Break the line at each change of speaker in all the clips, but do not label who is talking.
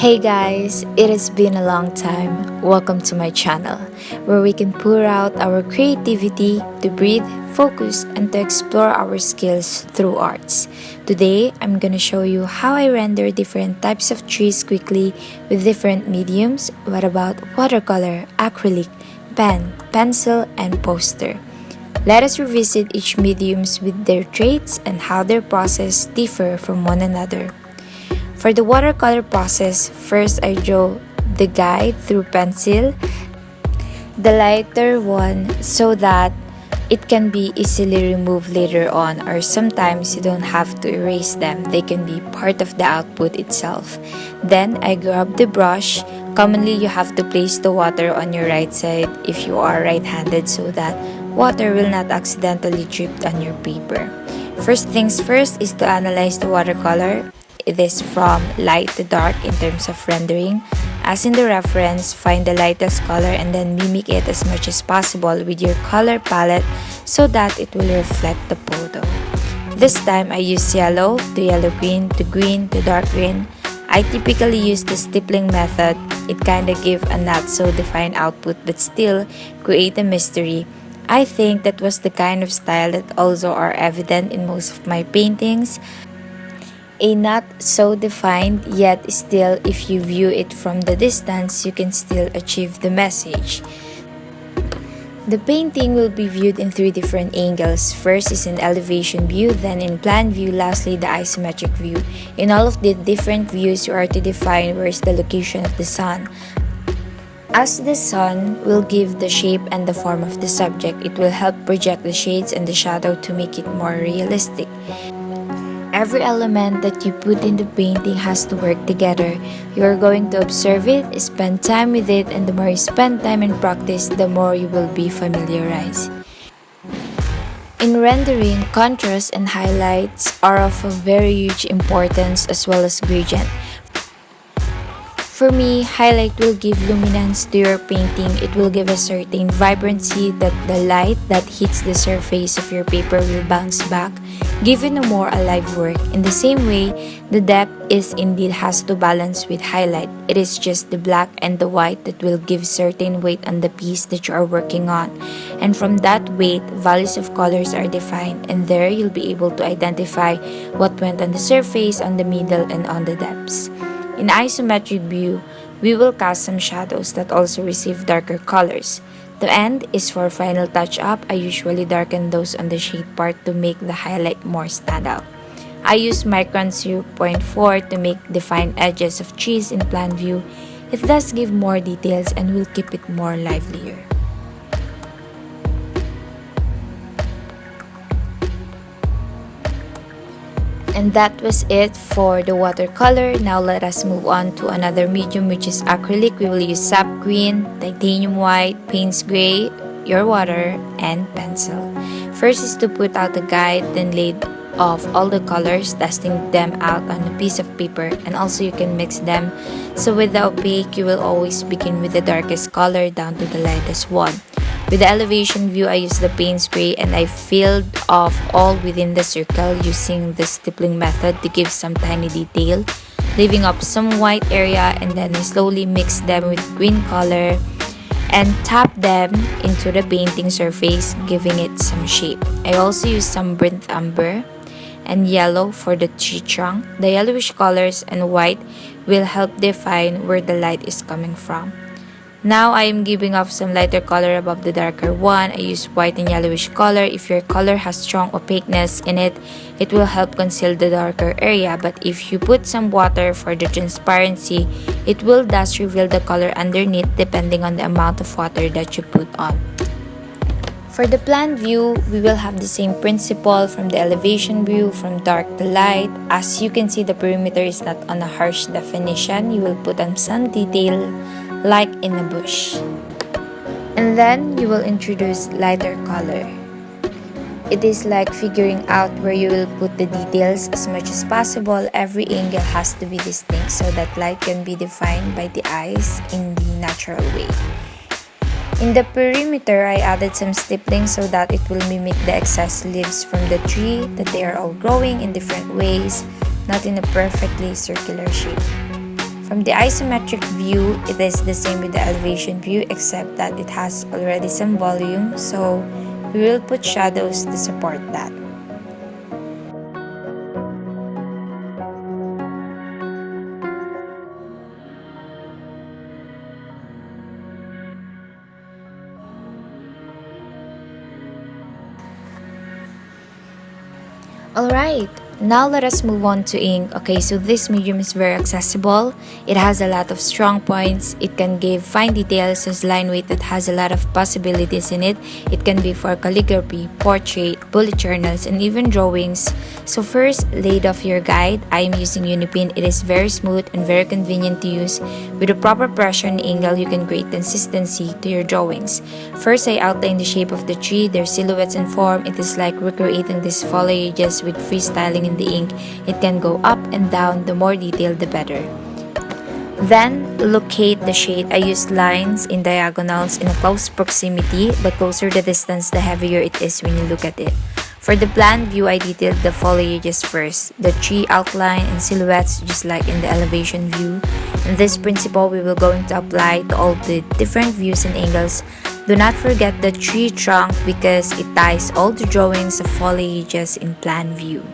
Hey guys, it has been a long time. Welcome to my channel, where we can pour out our creativity to breathe, focus, and to explore our skills through arts. Today, I'm gonna show you how I render different types of trees quickly with different mediums. What about watercolor, acrylic, pen, pencil, and poster? Let us revisit each mediums with their traits and how their process differ from one another. For the watercolor process, first I draw the guide through pencil, the lighter one, so that it can be easily removed later on, or sometimes you don't have to erase them, they can be part of the output itself. Then I grab the brush. Commonly you have to place the water on your right side if you are right-handed so that water will not accidentally drip on your paper. First things first is to analyze the watercolor. It is from light to dark in terms of rendering. As in the reference, find the lightest color and then mimic it as much as possible with your color palette so that it will reflect the photo. This time I use yellow to yellow green to green to dark green. I typically use the stippling method. It kinda gives a not so defined output but still create a mystery. I think that was the kind of style that also are evident in most of my paintings. A not so defined, yet still if you view it from the distance, you can still achieve the message. The painting will be viewed in three different angles. First is in elevation view, then in plan view, lastly the isometric view. In all of the different views, you are to define where is the location of the sun. As the sun will give the shape and the form of the subject, it will help project the shades and the shadow to make it more realistic. Every element that you put in the painting has to work together. You are going to observe it, spend time with it, and the more you spend time and practice, the more you will be familiarized. In rendering, contrast and highlights are of a very huge importance as well as gradient. For me, highlight will give luminance to your painting. It will give a certain vibrancy that the light that hits the surface of your paper will bounce back, giving a more alive work. In the same way, the depth is indeed has to balance with highlight. It is just the black and the white that will give certain weight on the piece that you are working on. And from that weight, values of colors are defined, and there you'll be able to identify what went on the surface, on the middle, and on the depths. In isometric view, we will cast some shadows that also receive darker colors. The end is for final touch-up. I usually darken those on the shade part to make the highlight more stand out. I use micron 0.4 to make defined edges of trees in plan view. It does give more details and will keep it more livelier. And that was it for the watercolor. Now let us move on to another medium, which is acrylic. We will use sap green, titanium white, Payne's gray, your water, and pencil. First is to put out the guide, then lay off all the colors, testing them out on a piece of paper, and also you can mix them. So with the opaque, you will always begin with the darkest color down to the lightest one. With the elevation view, I used the Payne's gray and I filled off all within the circle using the stippling method to give some tiny detail, leaving up some white area, and then I slowly mixed them with green color and tap them into the painting surface, giving it some shape. I also used some burnt umber and yellow for the tree trunk. The yellowish colors and white will help define where the light is coming from. Now I am giving off some lighter color above the darker one. I use white and yellowish color. If your color has strong opaqueness in it, it will help conceal the darker area. But if you put some water for the transparency, it will thus reveal the color underneath depending on the amount of water that you put on. For the plan view, we will have the same principle from the elevation view, from dark to light. As you can see, the perimeter is not on a harsh definition. You will put on some detail like in a bush. And then you will introduce lighter color. It is like figuring out where you will put the details as much as possible. Every angle has to be distinct so that light can be defined by the eyes in the natural way. In the perimeter, I added some stippling so that it will mimic the excess leaves from the tree, that they are all growing in different ways, not in a perfectly circular shape. From the isometric view, it is the same with the elevation view except that it has already some volume, so we will put shadows to support that. Alright, now let us move on to ink. Okay, so this medium is very accessible. It has a lot of strong points. It can give fine details as line weight that has a lot of possibilities in it. It can be for calligraphy, portrait, bullet journals, and even drawings. So first, laid off your guide. I am using Unipin. It is very smooth and very convenient to use. With a proper pressure and angle, you can create consistency to your drawings. First, I outline the shape of the tree, their silhouettes and form. It is like recreating these foliages with freestyling in the ink. It can go up and down, the more detailed the better. Then, locate the shade. I use lines in diagonals in a close proximity. The closer the distance, the heavier it is when you look at it. For the plan view, I detailed the foliages first, the tree outline and silhouettes just like in the elevation view. And this principle we will going to apply to all the different views and angles. Do not forget the tree trunk because it ties all the drawings of foliages in plan view.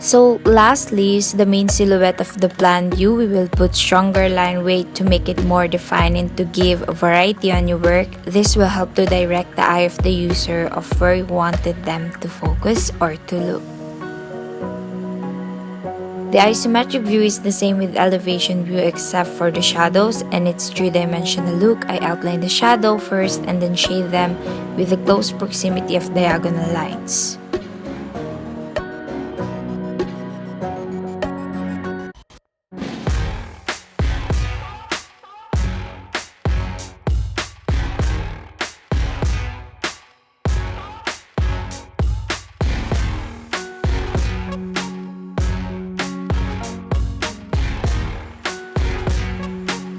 So lastly is the main silhouette of the plan view. We will put stronger line weight to make it more defined and to give a variety on your work. This will help to direct the eye of the user of where you wanted them to focus or to look. The isometric view is the same with elevation view except for the shadows and its three-dimensional look. I outline the shadow first and then shade them with the close proximity of diagonal lines.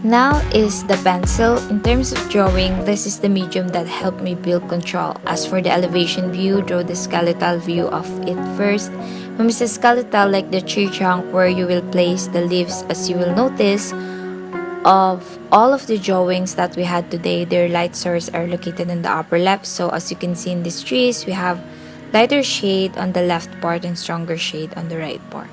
Now is the pencil. In terms of drawing, this is the medium that helped me build control. As for the elevation view, draw the skeletal view of it first. When we say skeletal, like the tree trunk where you will place the leaves, as you will notice, of all of the drawings that we had today, their light source are located in the upper left. So as you can see in these trees, we have lighter shade on the left part and stronger shade on the right part.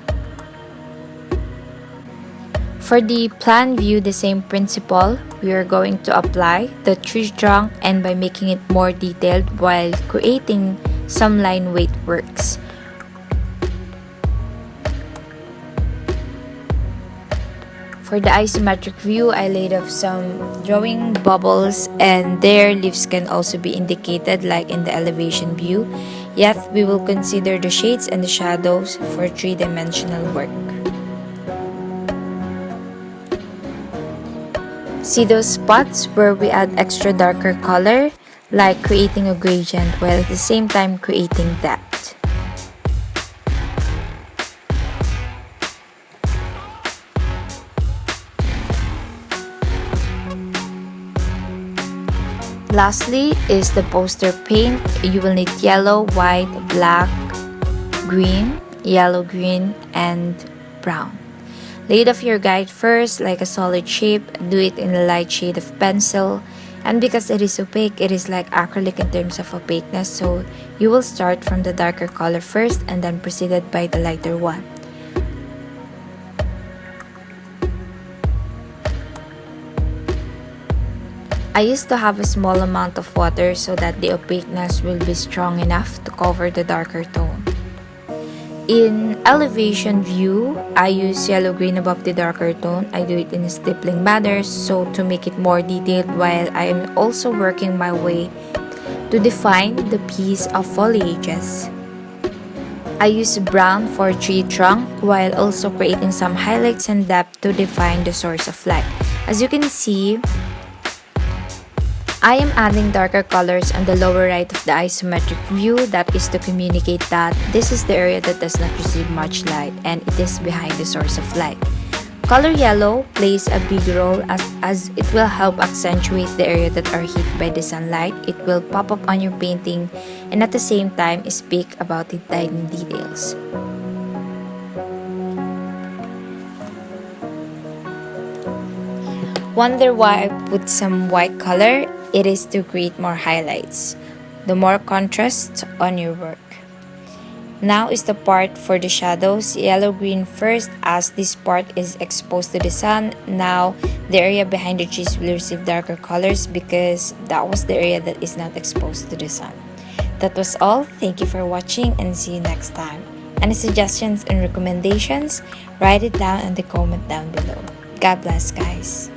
For the plan view, the same principle. We are going to apply the tree trunk and by making it more detailed while creating some line weight works. For the isometric view, I laid off some drawing bubbles and their leaves can also be indicated like in the elevation view. Yet, we will consider the shades and the shadows for three-dimensional work. See those spots where we add extra darker color, like creating a gradient while at the same time creating depth. Lastly is the poster paint. You will need yellow, white, black, green, yellow, green, and brown. Lay off your guide first like a solid shape, do it in a light shade of pencil, and because it is opaque, it is like acrylic in terms of opaqueness, so you will start from the darker color first and then proceeded by the lighter one. I used to have a small amount of water so that the opaqueness will be strong enough to cover the darker tone. In elevation view, I use yellow-green above the darker tone. I do it in a stippling manner so to make it more detailed while I am also working my way to define the piece of foliages. I use brown for tree trunk while also creating some highlights and depth to define the source of light. As you can see, I am adding darker colors on the lower right of the isometric view. That is to communicate that this is the area that does not receive much light and it is behind the source of light. Color yellow plays a big role as it will help accentuate the area that are hit by the sunlight. It will pop up on your painting and at the same time speak about the tiny details. Wonder why I put some white color? It is to create more highlights, the more contrast on your work. Now is the part for the shadows. Yellow-green first, as this part is exposed to the sun. Now, the area behind the trees will receive darker colors because that was the area that is not exposed to the sun. That was all. Thank you for watching and see you next time. Any suggestions and recommendations? Write it down in the comment down below. God bless, guys.